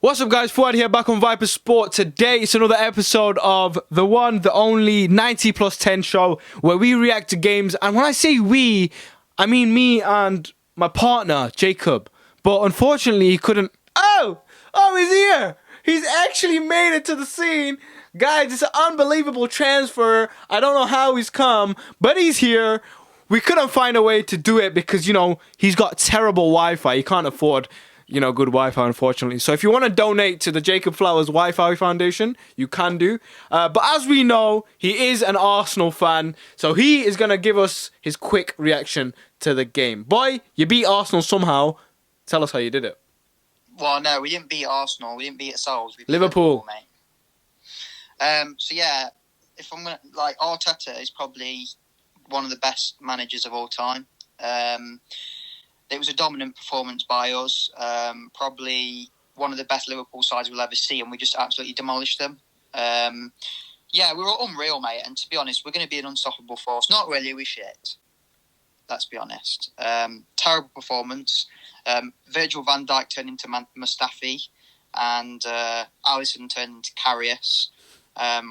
What's up, guys? Fuad here, back on Viper Sport. Today, it's another episode of the one, the only 90 plus 10 show where we react to games. And when I say we, I mean me and my partner, Jacob. But unfortunately, he couldn't... Oh, he's here. He's actually made it to the scene. Guys, it's an unbelievable transfer. I don't know how he's come, but he's here. We couldn't find a way to do it because, he's got terrible Wi-Fi. He can't afford... good Wi-Fi, unfortunately. So if you want to donate to the Jacob Flowers Wi-Fi Foundation, you can do. But as we know, he is an Arsenal fan. So he is going to give us his quick reaction to the game. Boy, you beat Arsenal somehow. Tell us how you did it. Well, no, we didn't beat Arsenal. We didn't beat ourselves. We beat Liverpool, mate. So yeah, if I'm gonna Arteta is probably one of the best managers of all time. It was a dominant performance by us. Probably one of the best Liverpool sides we'll ever see, and we just absolutely demolished them. We were unreal, mate. And to be honest, we're going to be an unstoppable force. Not really, we're shit. Let's be honest. Terrible performance. Virgil van Dijk turned into Mustafi, and Alisson turned into Karius.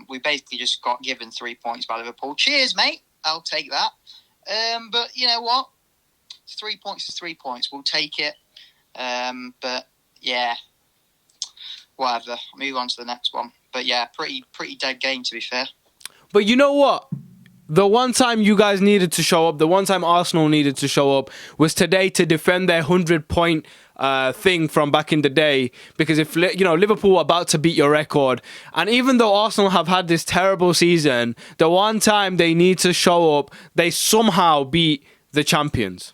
We basically just got given 3 points by Liverpool. Cheers, mate. I'll take that. But you know what? 3 points is 3 points. We'll take it. But yeah, whatever. Move on to the next one. But yeah, pretty dead game, to be fair. But you know what? The one time you guys needed to show up, the one time Arsenal needed to show up was today to defend their 100-point thing from back in the day. Because if Liverpool were about to beat your record, and even though Arsenal have had this terrible season, the one time they need to show up, they somehow beat the champions.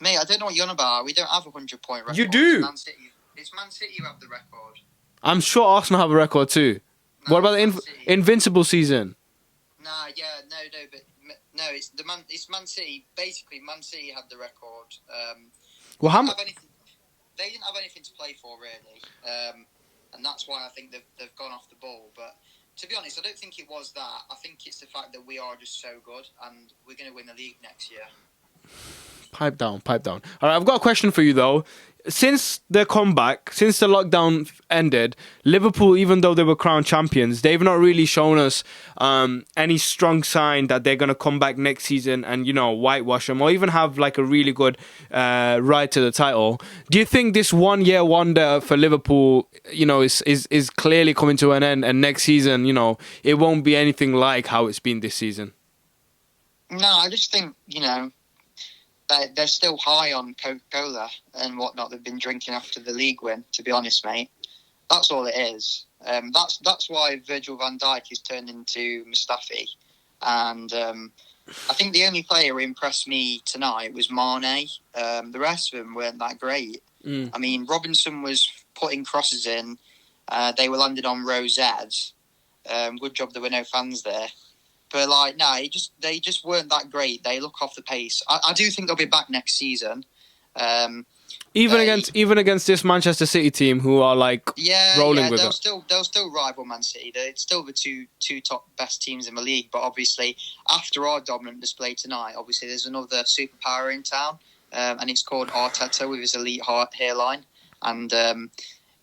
Mate, I don't know what you're on about. We don't have a 100-point record. You do. It's Man City who have the record. I'm sure Arsenal have a record too. No, what about the invincible season? It's Man City. Basically, Man City had the record. Well, they didn't have anything to play for, really. And that's why I think they've gone off the ball. But to be honest, I don't think it was that. I think it's the fact that we are just so good, and we're going to win the league next year. Pipe down. All right, I've got a question for you, though. Since the comeback, since the lockdown ended, Liverpool, even though they were crowned champions, they've not really shown us any strong sign that they're going to come back next season and, whitewash them or even have like a really good ride to the title. Do you think this one-year wonder for Liverpool, is clearly coming to an end, and next season, it won't be anything like how it's been this season? No, I just think, they're still high on Coca-Cola and whatnot they've been drinking after the league win, to be honest, mate. That's all it is. That's why Virgil van Dijk is turned into Mustafi. And I think the only player who impressed me tonight was Mane. The rest of them weren't that great. I mean, Robinson was putting crosses in. They were landed on row Z. Good job there were no fans there. But they just weren't that great. They look off the pace. I do think they'll be back next season. Even against this Manchester City team who are rolling with it. They'll still rival Man City. They're still the two top best teams in the league. But obviously, after our dominant display tonight, obviously there's another superpower in town, and it's called Arteta with his elite hairline, and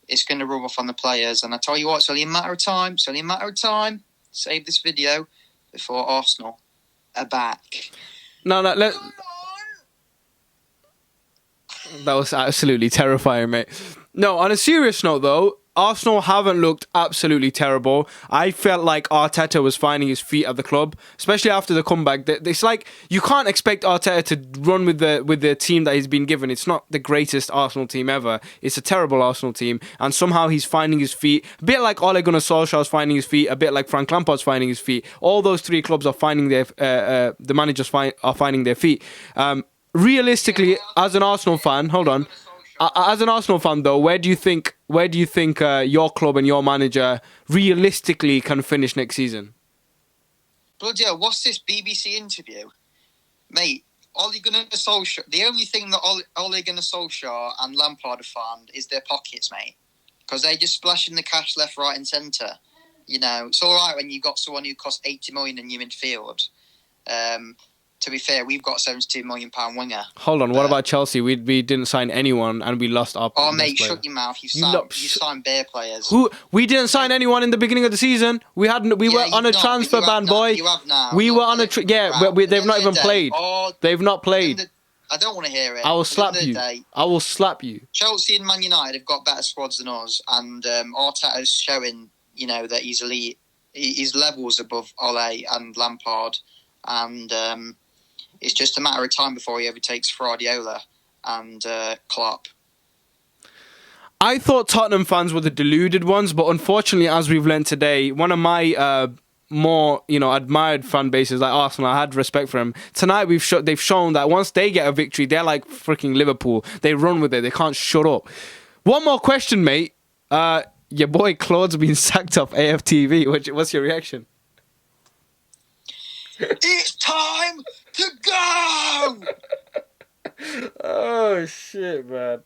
it's going to rub off on the players. And I tell you what, it's only a matter of time. Save this video before Arsenal are back. That was absolutely terrifying, mate. No, on a serious note, though, Arsenal haven't looked absolutely terrible. I felt like Arteta was finding his feet at the club, especially after the comeback. It's like you can't expect Arteta to run with the team that he's been given. It's not the greatest Arsenal team ever. It's a terrible Arsenal team, and somehow he's finding his feet. A bit like Ole Gunnar Solskjaer's finding his feet. A bit like Frank Lampard's finding his feet. All those three clubs are finding the managers are finding their feet. Realistically, as an Arsenal fan, hold on. As an Arsenal fan, though, where do you think your club and your manager realistically can finish next season? Bloody hell, what's this BBC interview? Mate, Ole Gunnar Solskjaer, the only thing that Ole Gunnar Solskjaer and Lampard have found is their pockets, mate. Because they're just splashing the cash left, right and centre. It's all right when you've got someone who costs 80 million in your midfield. to be fair, we've got £72 million winger. Hold on, what about Chelsea? We didn't sign anyone and we lost our. Oh mate, shut your mouth! You signed bare players. Who? We didn't sign anyone in the beginning of the season. We were on a transfer ban, boy. You have now. We were on a they've not even played. They've not played. I don't want to hear it. I will slap you. I will slap you. Chelsea and Man United have got better squads than us, and Arteta's showing, that he's elite. His levels above Ole and Lampard, and it's just a matter of time before he overtakes Guardiola and Klopp. I thought Tottenham fans were the deluded ones, but unfortunately, as we've learned today, one of my more admired fan bases like Arsenal, I had respect for them. Tonight they've shown that once they get a victory, they're like freaking Liverpool. They run with it. They can't shut up. One more question, mate. Your boy Claude's been sacked off AFTV. What's your reaction? It's time to go! Oh, shit, man.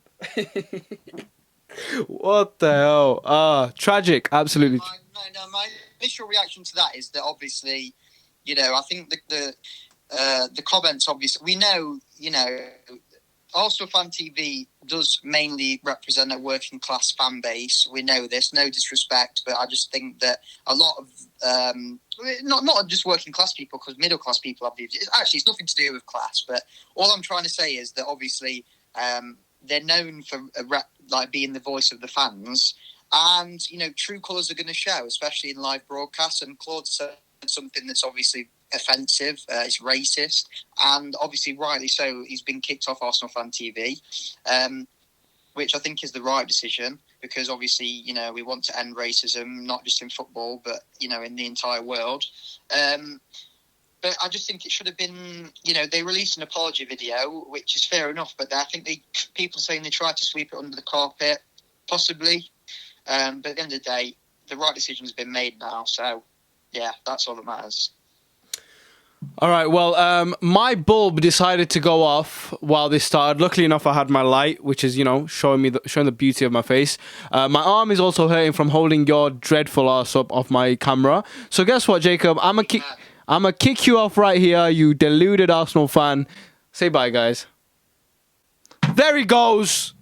What the hell? Tragic, absolutely. My initial reaction to that is that obviously, I think the comments, obviously, we know, Arsenal Fan TV does mainly represent a working class fan base. We know this, no disrespect, but I just think that a lot of not just working class people, because middle class people obviously it's nothing to do with class. But all I'm trying to say is that obviously they're known for being the voice of the fans, and true colours are going to show, especially in live broadcasts. And Claude said something that's obviously offensive, it's racist, and obviously rightly so. He's been kicked off Arsenal Fan TV, which I think is the right decision, because obviously we want to end racism, not just in football but in the entire world. But I just think it should have been, they released an apology video, which is fair enough, but I think people are saying they tried to sweep it under the carpet, possibly, but at the end of the day the right decision has been made now, so yeah, that's all that matters. All right, well, my bulb decided to go off while this started. Luckily enough, I had my light, which is, showing the beauty of my face. My arm is also hurting from holding your dreadful ass up off my camera. So guess what, Jacob? I'm gonna kick you off right here, you deluded Arsenal fan. Say bye, guys. There he goes.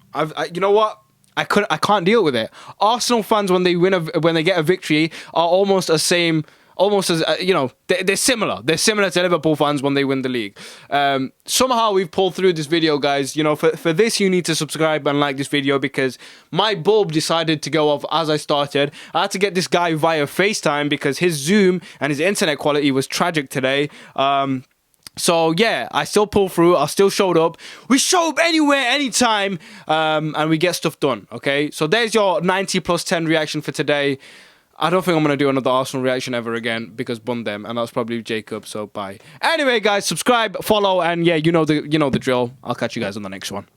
You know what? I can't deal with it. Arsenal fans, when they get a victory, are almost the same. Almost as they're similar. They're similar to Liverpool fans when they win the league. Somehow we've pulled through this video, guys. For this you need to subscribe and like this video, because my bulb decided to go off as I started. I had to get this guy via FaceTime because his Zoom and his internet quality was tragic today. So yeah, I still pulled through. I still showed up. We show up anywhere, anytime, and we get stuff done. Okay, so there's your 90+10 reaction for today. I don't think I'm going to do another Arsenal reaction ever again, because bun them, and that's probably Jacob, so bye. Anyway, guys, subscribe, follow, and yeah, you know the drill. I'll catch you guys on the next one.